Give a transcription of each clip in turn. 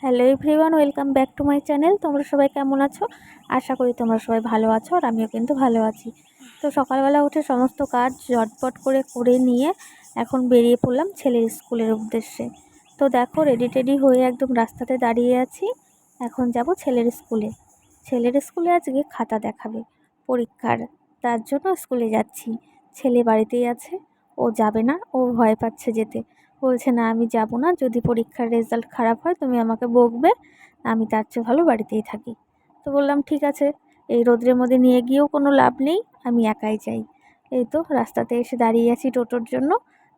Hello everyone, welcome back to my channel. তোমরা সবাই কেমন আছো? আশা করি তোমরা সবাই ভালো আছো, আর আমিও কিন্তু ভালো আছি। তো সকালবেলা উঠে সমস্ত কাজ ঝটপট করে নিয়ে এখন বেরিয়ে পড়লাম ছেলের স্কুলের উদ্দেশ্যে। তো দেখো, রেডি টেডি হয়ে একদম রাস্তাতে দাঁড়িয়ে আছি। এখন যাব ছেলের স্কুলে। ছেলের স্কুলে আজকে খাতা দেখাবে পরীক্ষার, তার জন্য স্কুলে যাচ্ছি। ছেলে বাড়িতেই আছে, ও যাবে না, ও ভয় পাচ্ছে যেতে। বলছে, না আমি যাব না, যদি পরীক্ষার রেজাল্ট খারাপ হয় তুমি আমাকে বকবে, আমি তার চেয়ে ভালো বাড়িতেই থাকি। তো বললাম ঠিক আছে, এই রোদ্রের মধ্যে নিয়ে গিয়েও কোনো লাভ নেই, আমি একাই যাই। এই তো রাস্তাতে এসে দাঁড়িয়ে আছি টোটোর জন্য।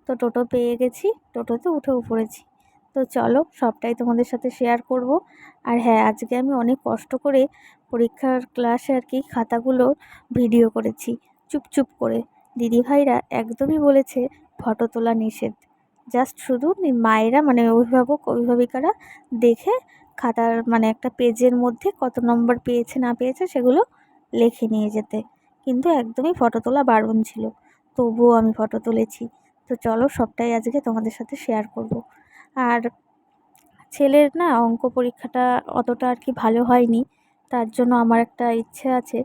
তো টোটো পেয়ে গেছি, টোটোতে উঠেও পড়েছি। তো চলো সবটাই তোমাদের সাথে শেয়ার করব। আর হ্যাঁ, আজকে আমি অনেক কষ্ট করে পরীক্ষার ক্লাসে আর কি খাতাগুলো ভিডিও করেছি চুপ করে। দিদিভাইরা একদমই বলেছে ফটো তোলা নিষেধ, জাস্ট শুধু মায়েরা মানে অভিভাবক অভিভাবিকারা দেখে খাতার মানে একটা পেজের মধ্যে কত নম্বর পেয়েছে না পেয়েছে সেগুলো লিখে নিয়ে যেতে, কিন্তু একদমই ফটো তোলা বারণ ছিল। তবুও আমি ফটো তুলেছি। তো চলো সবটাই আজকে তোমাদের সাথে শেয়ার করব। আর ছেলের না অঙ্ক পরীক্ষাটা অতটা আর কি ভালো হয়নি, তার জন্য আমার একটা ইচ্ছে আছে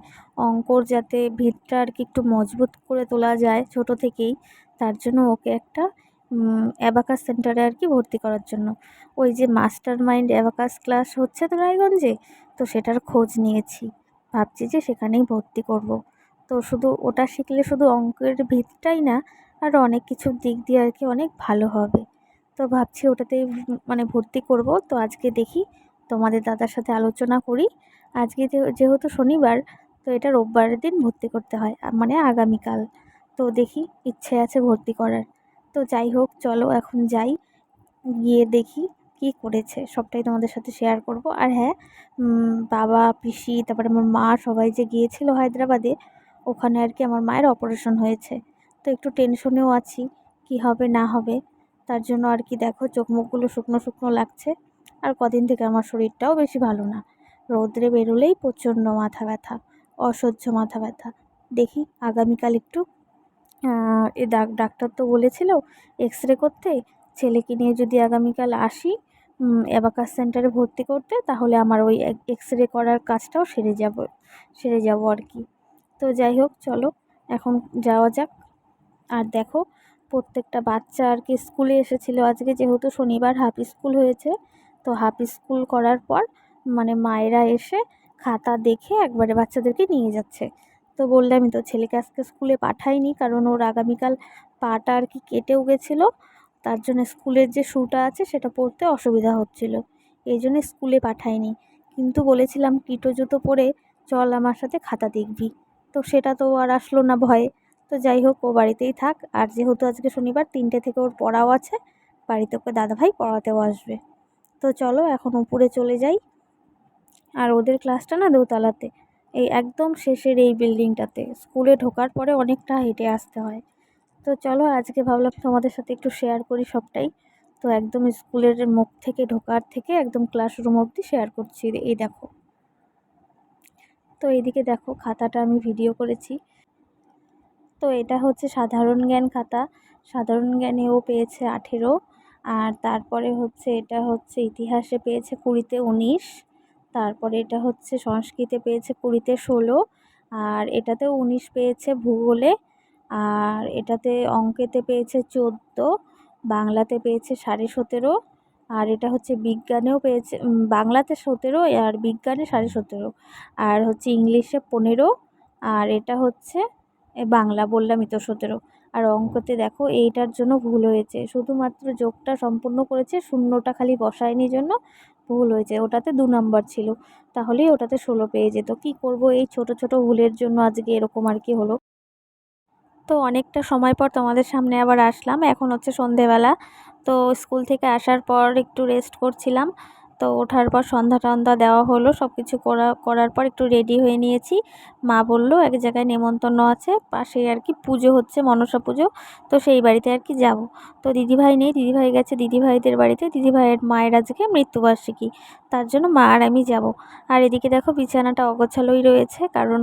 অঙ্কর যাতে ভিতটা আর কি একটু মজবুত করে তোলা যায় ছোট থেকেই। তার জন্য ওকে একটা অ্যাবাকাস সেন্টারে আর কি ভর্তি করার জন্য, ওই যে মাস্টার মাইন্ড অ্যাবাকাস ক্লাস হচ্ছে তো রায়গঞ্জে, তো সেটার খোঁজ নিয়েছি। ভাবছি যে সেখানেই ভর্তি করব। তো শুধু ওটা শিখলে শুধু অঙ্কের ভিতটাই না, আরও অনেক কিছুর দিক দিয়ে আর কি অনেক ভালো হবে। তো ভাবছি ওটাতেই মানে ভর্তি করব। তো আজকে দেখি তোমাদের দাদার সাথে আলোচনা করি। আজকে যেহেতু শনিবার, তো এটা রোববারের দিন ভর্তি করতে হয়, মানে আগামীকাল। তো দেখি, ইচ্ছে আছে ভর্তি করার। তো যাই হোক, চলো এখন যাই, গিয়ে দেখি কি করেছে, সবটাই তোমাদের সাথে শেয়ার করব। আর হ্যাঁ, বাবা পিসি তারপরে আমার মা সবাই যে গিয়েছিল হায়দ্রাবাদে, ওখানে আর কি আমার মায়ের অপারেশন হয়েছে। তো একটু টেনশনেও আছি কি হবে না হবে। তার জন্য আর কি দেখো চোখ মুখগুলো শুকনো শুকনো লাগছে। আর কদিন থেকে আমার শরীরটাও বেশি ভালো না, রোদ্রে বেরোলেই প্রচণ্ড মাথা ব্যথা, অসহ্য মাথা ব্যথা। দেখি আগামীকাল একটু এ ডাক্তার তো বলেছিল এক্স রে করতে। ছেলেকে নিয়ে যদি আগামীকাল আসি অ্যাবাকাস সেন্টারে ভর্তি করতে, তাহলে আমার ওই এক্স রে করার কাজটাও সেরে যাব আর কি। তো যাই হোক, চলো এখন যাওয়া যাক। আর দেখো, প্রত্যেকটা বাচ্চা আর কি স্কুলে এসেছিলো আজকে, যেহেতু শনিবার হাফ স্কুল হয়েছে। তো হাফ স্কুল করার পর মানে মায়েরা এসে খাতা দেখে একবারে বাচ্চাদেরকে নিয়ে যাচ্ছে। তো বললামই তো, ছেলেকে আজকে স্কুলে পাঠাইনি, কারণ ওর আগামীকাল পাটা আর কি কেটেও গেছিলো। তার জন্য স্কুলের যে শ্যুটা আছে সেটা পরতে অসুবিধা হচ্ছিল, এই জন্য স্কুলে পাঠাইনি। কিন্তু বলেছিলাম টিটো জুতো পরে চল আমার সাথে খাতা দেখবি, তো সেটা তো আর আসলো না ভয়ে। তো যাই হোক, ও বাড়িতেই থাক। আর যেহেতু আজকে শনিবার 3টে থেকে ওর পড়াও আছে, বাড়িতে ওকে দাদাভাই পড়াতেও আসবে। তো চলো এখন উপরে চলে যাই। আর ওদের ক্লাসটা না দোতলাতে, এই একদম শেষের এই বিল্ডিংটাতে, স্কুলে ঢোকার পরে অনেকটা হেঁটে আসতে হয়। তো চলো আজকে ভাবলাম তোমাদের সাথে একটু শেয়ার করি সবটাই। তো একদম স্কুলের মুখ থেকে ঢোকার থেকে একদম ক্লাসরুম অবধি শেয়ার করছি, এই দেখো। তো এইদিকে দেখো খাতাটা আমি ভিডিও করেছি। তো এটা হচ্ছে সাধারণ জ্ঞান খাতা, সাধারণ জ্ঞানে ও পেয়েছে 18। আর তারপরে হচ্ছে এটা হচ্ছে ইতিহাসে পেয়েছে 20তে 19। তারপরে এটা হচ্ছে সংস্কৃতে পেয়েছে 20তে 16। আর এটাতেও 19 পেয়েছে ভূগোলে। আর এটাতে অঙ্কেতে পেয়েছে 14, বাংলাতে পেয়েছে 17.5। আর এটা হচ্ছে বিজ্ঞানেও পেয়েছে, বাংলাতে 17 আর বিজ্ঞানে 17.5। আর হচ্ছে ইংলিশে 15। আর এটা হচ্ছে বাংলা বললামই তো 17। আর অঙ্কতে দেখো এইটার জন্য ভুল হয়েছে, শুধুমাত্র যোগটা সম্পূর্ণ করেছে, শূন্যটা খালি বসায়নি জন্য ভুল হয়েছে। ওটাতে 2 নম্বর ছিল, তাহলেই ওটাতে 16 পেয়ে যেত। কি করব, এই ছোট ছোট ভুলের জন্য আজকে এরকম আর কি হলো। তো অনেকটা সময় পর তোমাদের সামনে আবার আসলাম, এখন হচ্ছে সন্ধেবেলা। তো স্কুল থেকে আসার পর একটু রেস্ট করছিলাম। তো ওঠার পর সন্ধ্যা টন্ধা দেওয়া হলো, সব কিছু করার পর একটু রেডি হয়ে নিয়েছি। মা বলল এক জায়গায় নেমন্তন্ন আছে পাশেই আর কি, পুজো হচ্ছে মনসা পুজো, তো সেই বাড়িতে আর কি যাব। তো দিদিভাই নেই, দিদিভাই গেছে দিদিভাইদের বাড়িতে, দিদিভাইয়ের মায়ের আজকে মৃত্যুবার্ষিকী, তার জন্য মা আর আমি যাব। আর এদিকে দেখো বিছানাটা অগোছালোই রয়েছে, কারণ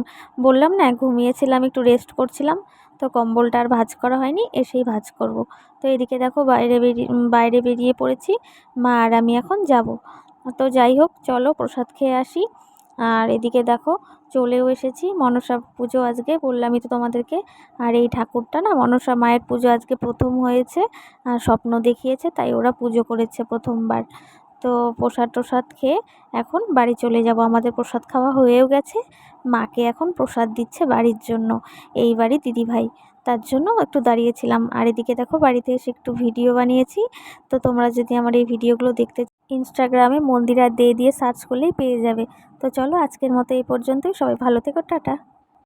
বললাম না ঘুমিয়েছিলাম, একটু রেস্ট করছিলাম। তো কম্বলটা আর ভাঁজ করা হয়নি, এসেই ভাঁজ করব। তো এদিকে দেখো বাইরে বেরিয়ে পড়েছি, মা আর আমি এখন যাব। তো যাই হোক, চলো প্রসাদ খেয়ে আসি। আর এদিকে দেখো চলেও এসেছি, মনসা পুজো আজকে বললামই তো তোমাদেরকে। আর এই ঠাকুরটা না, মনসা মায়ের পুজো আজকে প্রথম হয়েছে, আর স্বপ্ন দেখিয়েছে, তাই ওরা পুজো করেছে প্রথমবার। তো প্রসাদ টোসাদ খেয়ে এখন বাড়ি চলে যাব। আমাদের প্রসাদ খাওয়া হয়েও গেছে, মাকে এখন প্রসাদ দিচ্ছে বাড়ির জন্য, এই বাড়ি দিদিভাই, তার জন্য একটু দাঁড়িয়েছিলাম। আর এদিকে দেখো বাড়িতে এসে একটু ভিডিও বানিয়েছি। তো তোমরা যদি আমার এই ভিডিওগুলো দেখতে ইনস্টাগ্রামে মন্দিরা দে দিয়ে সার্চ করলেই পেয়ে যাবে। তো চলো আজকের মতো এই পর্যন্তই, সবাই ভালো থেকো, টাটা।